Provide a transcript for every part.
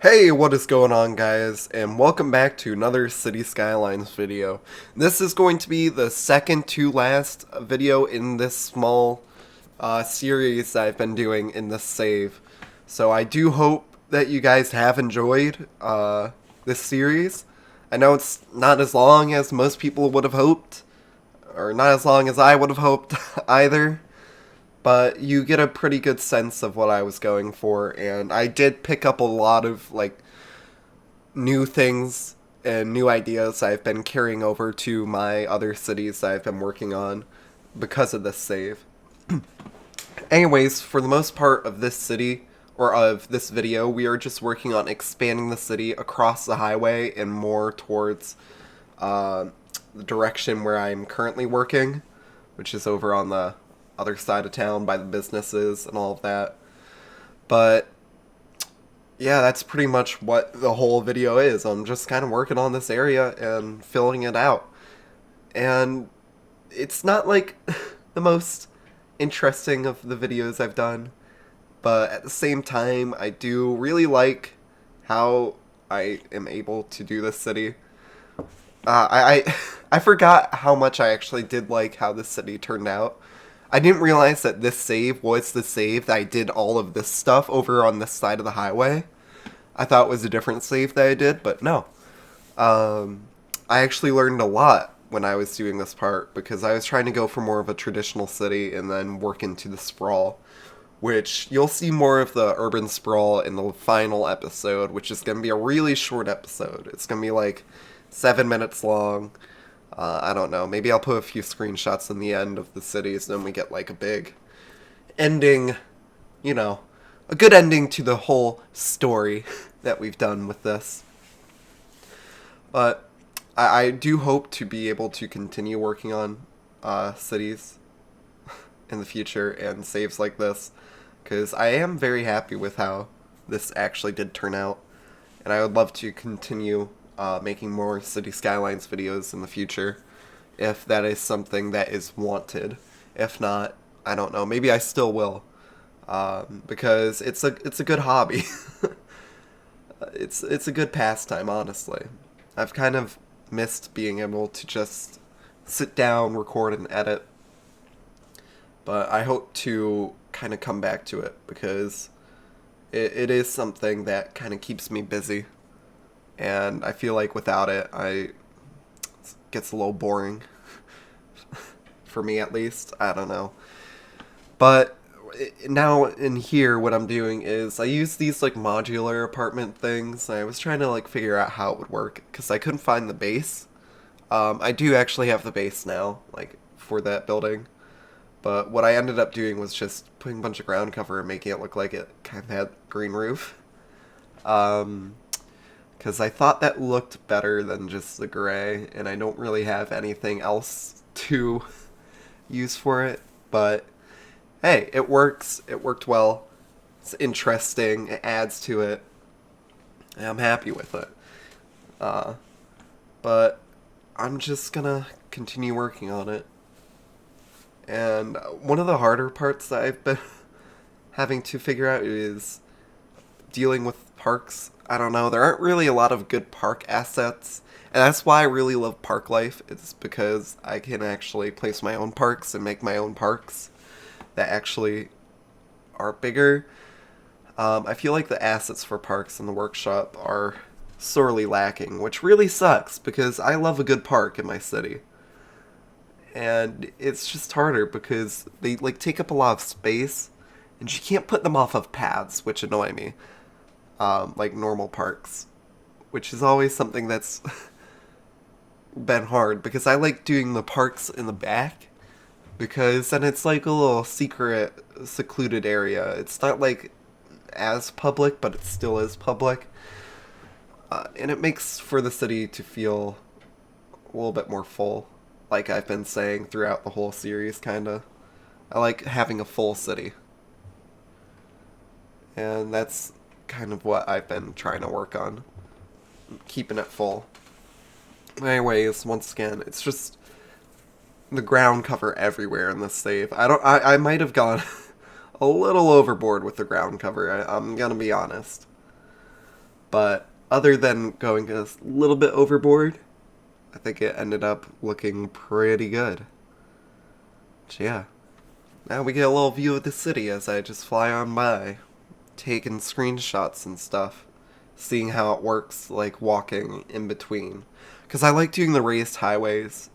Hey, what is going on, guys, and welcome back to another City Skylines video. This is going to be the second to last video in this small series that I've been doing in this save. So I do hope that you guys have enjoyed this series. I know it's not as long as most people would have hoped, or not as long as I would have hoped either. But you get a pretty good sense of what I was going for, and I did pick up a lot of new things and new ideas I've been carrying over to my other cities that I've been working on because of this save. Anyways, for the most part of this city, or of this video, we are just working on expanding the city across the highway and more towards the direction where I'm currently working, which is over on the other side of town by the businesses and all of that. But yeah, that's pretty much what the whole video is. I'm just kind of working on this area and filling it out. And it's not like the most interesting of the videos I've done, but at the same time, I do really like how I am able to do this city. I forgot how much I actually did like how this city turned out. I didn't realize that this save was the save that I did all of this stuff over on this side of the highway. I thought it was a different save that I did, but no. I actually learned a lot when I was doing this part because I was trying to go for more of a traditional city and then work into the sprawl, which you'll see more of the urban sprawl in the final episode, which is going to be a really short episode. It's going to be like 7 minutes long. I don't know. Maybe I'll put a few screenshots in the end of the cities, and then we get like a big ending, you know, a good ending to the whole story that we've done with this. But I do hope to be able to continue working on cities in the future and saves like this, because I am very happy with how this actually did turn out, and I would love to continue making more City Skylines videos in the future, if that is something that is wanted. If not, I don't know. Maybe I still will, because it's a good hobby. It's a good pastime, honestly. I've kind of missed being able to just sit down, record, and edit, but I hope to kind of come back to it because it is something that kind of keeps me busy. And I feel like without it, it gets a little boring. For me, at least. I don't know. But now in here, what I'm doing is I use these like modular apartment things. I was trying to like figure out how it would work because I couldn't find the base. I do actually have the base now, like for that building. But what I ended up doing was just putting a bunch of ground cover and making it look like it kind of had green roof. Because I thought that looked better than just the gray, and I don't really have anything else to use for it, but hey, it works, it worked well, it's interesting, it adds to it, and I'm happy with it. But I'm just gonna continue working on it, and one of the harder parts that I've been having to figure out is dealing with parks. I don't know, there aren't really a lot of good park assets, and that's why I really love park life. It's because I can actually place my own parks and make my own parks that actually are bigger. I feel like the assets for parks in the workshop are sorely lacking, which really sucks because I love a good park in my city. And it's just harder because they like take up a lot of space, and you can't put them off of paths, which annoy me. Like normal parks, which is always something that's been hard because I like doing the parks in the back because then it's like a little secret, secluded area. It's not like as public, but it still is public, and it makes for the city to feel a little bit more full, like I've been saying throughout the whole series, kinda. I like having a full city, and that's kind of what I've been trying to work on, keeping it full. Anyways, once again, it's just the ground cover everywhere in this save. I might have gone a little overboard with the ground cover, I'm gonna be honest. But other than going a little bit overboard, I think it ended up looking pretty good. So yeah, now we get a little view of the city as I just fly on by, taking screenshots and stuff, seeing how it works, like walking in between. Because I like doing the raised highways.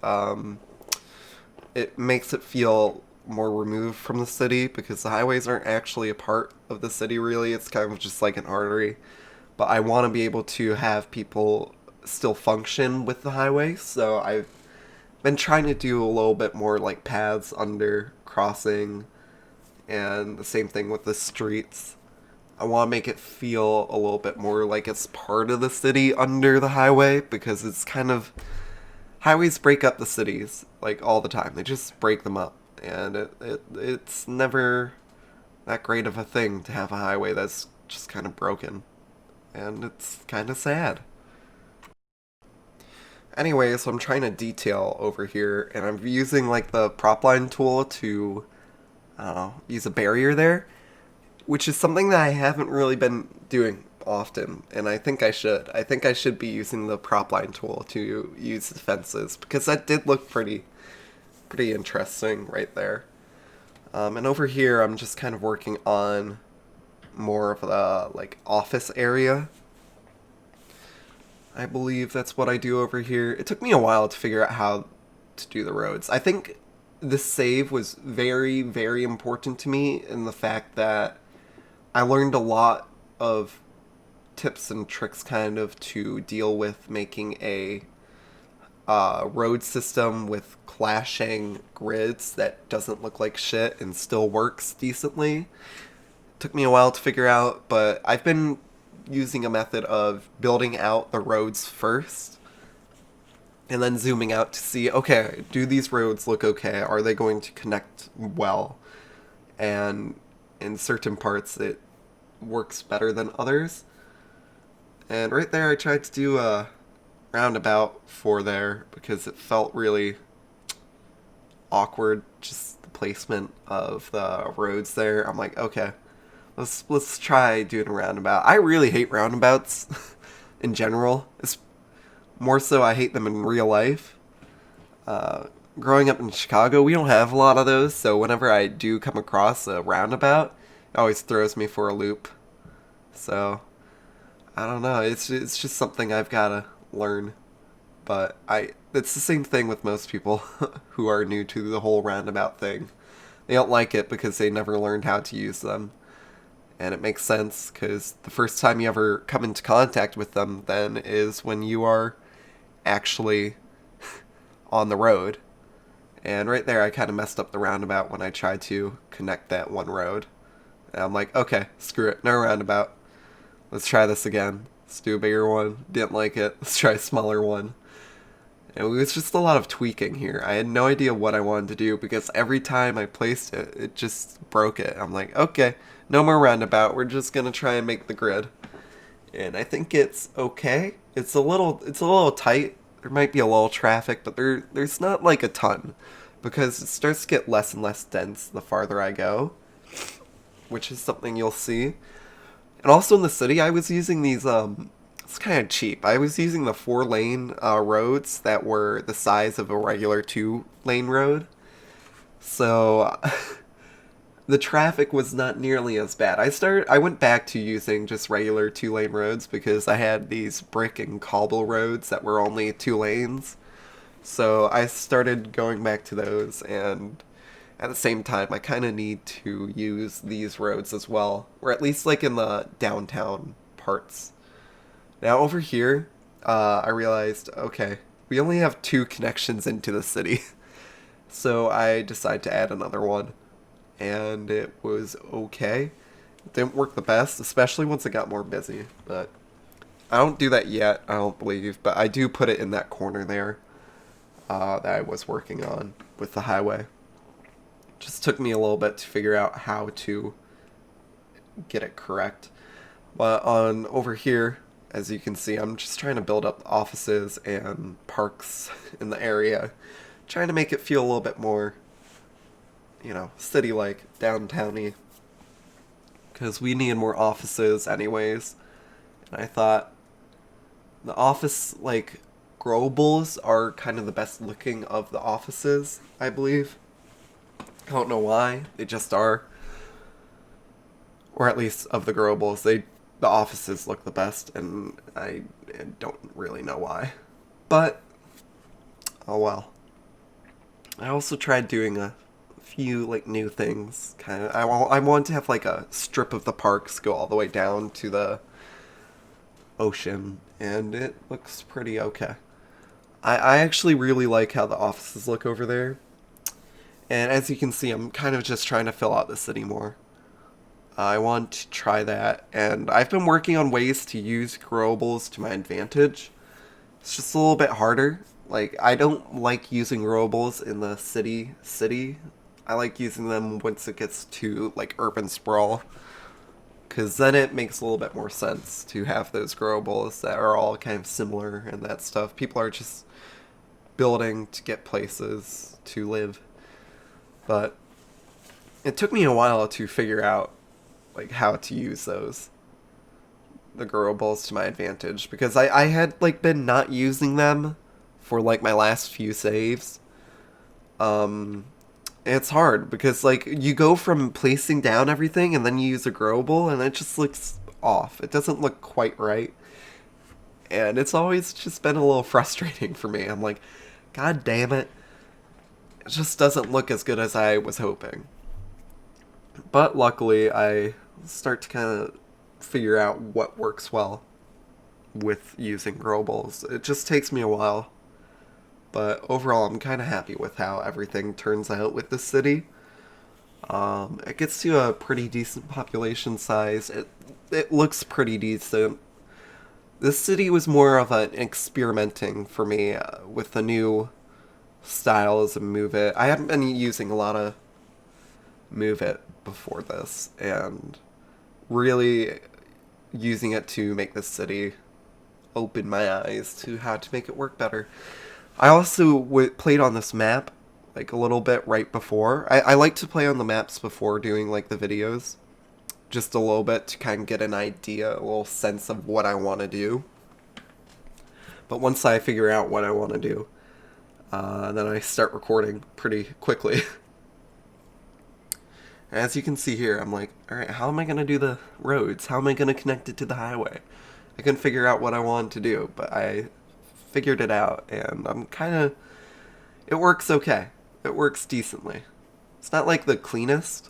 It makes it feel more removed from the city because the highways aren't actually a part of the city really. It's kind of just like an artery. But I want to be able to have people still function with the highway, so I've been trying to do a little bit more like paths under crossing, and the same thing with the streets. I want to make it feel a little bit more like it's part of the city under the highway, because it's kind of, highways break up the cities like all the time. They just break them up, and it's never that great of a thing to have a highway that's just kind of broken, and it's kind of sad. Anyway, so I'm trying to detail over here, and I'm using like the prop line tool to, I don't know, use a barrier there, which is something that I haven't really been doing often, and I think I should. I think I should be using the prop line tool to use the fences, because that did look pretty interesting right there. And over here, I'm just kind of working on more of the like office area. I believe that's what I do over here. It took me a while to figure out how to do the roads. I think the save was very, very important to me in the fact that I learned a lot of tips and tricks kind of to deal with making a road system with clashing grids that doesn't look like shit and still works decently. Took me a while to figure out, but I've been using a method of building out the roads first and then zooming out to see, okay, do these roads look okay? Are they going to connect well? And in certain parts it works better than others. And right there I tried to do a roundabout for there because it felt really awkward, just the placement of the roads there. I'm like, okay, let's try doing a roundabout. I really hate roundabouts in general. It's more so I hate them in real life. Growing up in Chicago, we don't have a lot of those, so whenever I do come across a roundabout, it always throws me for a loop. So I don't know. It's just something I've gotta learn. But it's the same thing with most people who are new to the whole roundabout thing. They don't like it because they never learned how to use them. And it makes sense because the first time you ever come into contact with them then is when you are actually on the road. And right there I kind of messed up the roundabout when I tried to connect that one road. And I'm like, okay, screw it, no roundabout. Let's try this again. Let's do a bigger one. Didn't like it. Let's try a smaller one. And it was just a lot of tweaking here. I had no idea what I wanted to do because every time I placed it, it just broke it. I'm like, okay, no more roundabout. We're just gonna try and make the grid. And I think it's okay. It's a little tight. There might be a little traffic, but there's not like a ton because it starts to get less and less dense the farther I go, which is something you'll see. And also in the city, I was using these it's kind of cheap. I was using the 4-lane roads that were the size of a regular 2-lane road. So the traffic was not nearly as bad. I went back to using just regular 2-lane roads because I had these brick and cobble roads that were only 2 lanes. So I started going back to those, and at the same time I kind of need to use these roads as well, or at least like in the downtown parts. Now over here, I realized, okay, we only have 2 connections into the city. So I decided to add another one. And it was okay. It didn't work the best, especially once it got more busy. But I don't do that yet, I don't believe. But I do put it in that corner there that I was working on with the highway. Just took me a little bit to figure out how to get it correct. But on over here, as you can see, I'm just trying to build up offices and parks in the area, trying to make it feel a little bit more, you know, city-like, downtowny, because we need more offices anyways, And I thought the office, like, growables are kind of the best looking of the offices, I believe. I don't know why, they just are. Or at least of the growables, the offices look the best, and I don't really know why. But, oh well. I also tried doing a few, like, new things. Kind of, I want to have, like, a strip of the parks go all the way down to the ocean, and it looks pretty okay. I actually really like how the offices look over there. And as you can see, I'm kind of just trying to fill out the city more. I want to try that, and I've been working on ways to use growables to my advantage. It's just a little bit harder. Like, I don't like using growables in the city. I like using them once it gets to, like, urban sprawl. Because then it makes a little bit more sense to have those growables that are all kind of similar and that stuff. People are just building to get places to live. But it took me a while to figure out, like, how to use the growables to my advantage, because I had, like, been not using them for, like, my last few saves. It's hard because, like, you go from placing down everything and then you use a growable and it just looks off. It doesn't look quite right. And it's always just been a little frustrating for me. I'm like, God damn it. It just doesn't look as good as I was hoping. But luckily, I start to kind of figure out what works well with using growables. It just takes me a while. But overall, I'm kind of happy with how everything turns out with the city. It gets to a pretty decent population size. It looks pretty decent. This city was more of an experimenting for me with the new styles of Move It. I haven't been using a lot of Move It before this, and really using it to make this city open my eyes to how to make it work better. I also played on this map like a little bit right before. I like to play on the maps before doing like the videos, just a little bit to kind of get an idea, a little sense of what I want to do. But once I figure out what I want to do, then I start recording pretty quickly. As you can see here, I'm like, alright, how am I going to do the roads? How am I going to connect it to the highway? I couldn't figure out what I wanted to do, but I figured it out, and I'm kind of... It works okay. It works decently. It's not like the cleanest,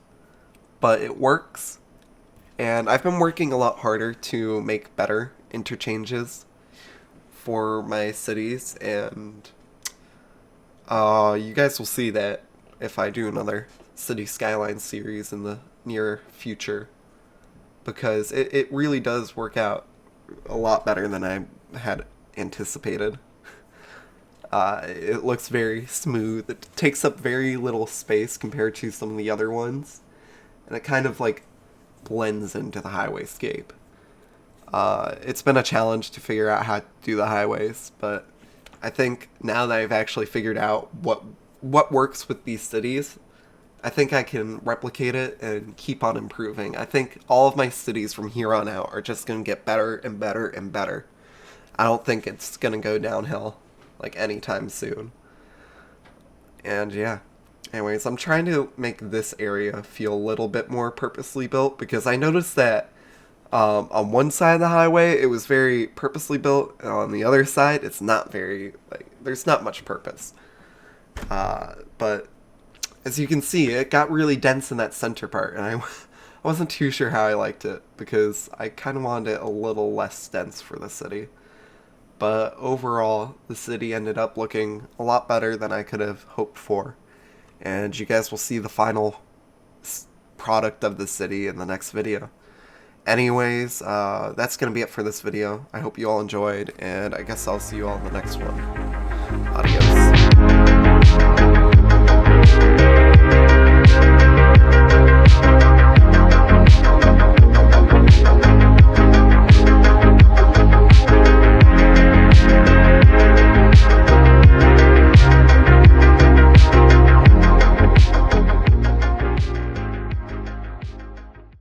but it works. And I've been working a lot harder to make better interchanges for my cities, and you guys will see that if I do another City Skylines series in the near future, because it really does work out a lot better than I had anticipated. It looks very smooth. It takes up very little space compared to some of the other ones, and it kind of like blends into the highwayscape. It's been a challenge to figure out how to do the highways, but I think now that I've actually figured out what works with these cities, I think I can replicate it and keep on improving. I think all of my cities from here on out are just going to get better and better and better. I don't think it's going to go downhill like anytime soon. And yeah. Anyways, I'm trying to make this area feel a little bit more purposely built, because I noticed that on one side of the highway it was very purposely built, and on the other side it's not very, like, there's not much purpose. But as you can see, it got really dense in that center part, and I wasn't too sure how I liked it, because I kind of wanted it a little less dense for the city. But overall, the city ended up looking a lot better than I could have hoped for. And you guys will see the final product of the city in the next video. Anyways, that's going to be it for this video. I hope you all enjoyed, and I guess I'll see you all in the next one.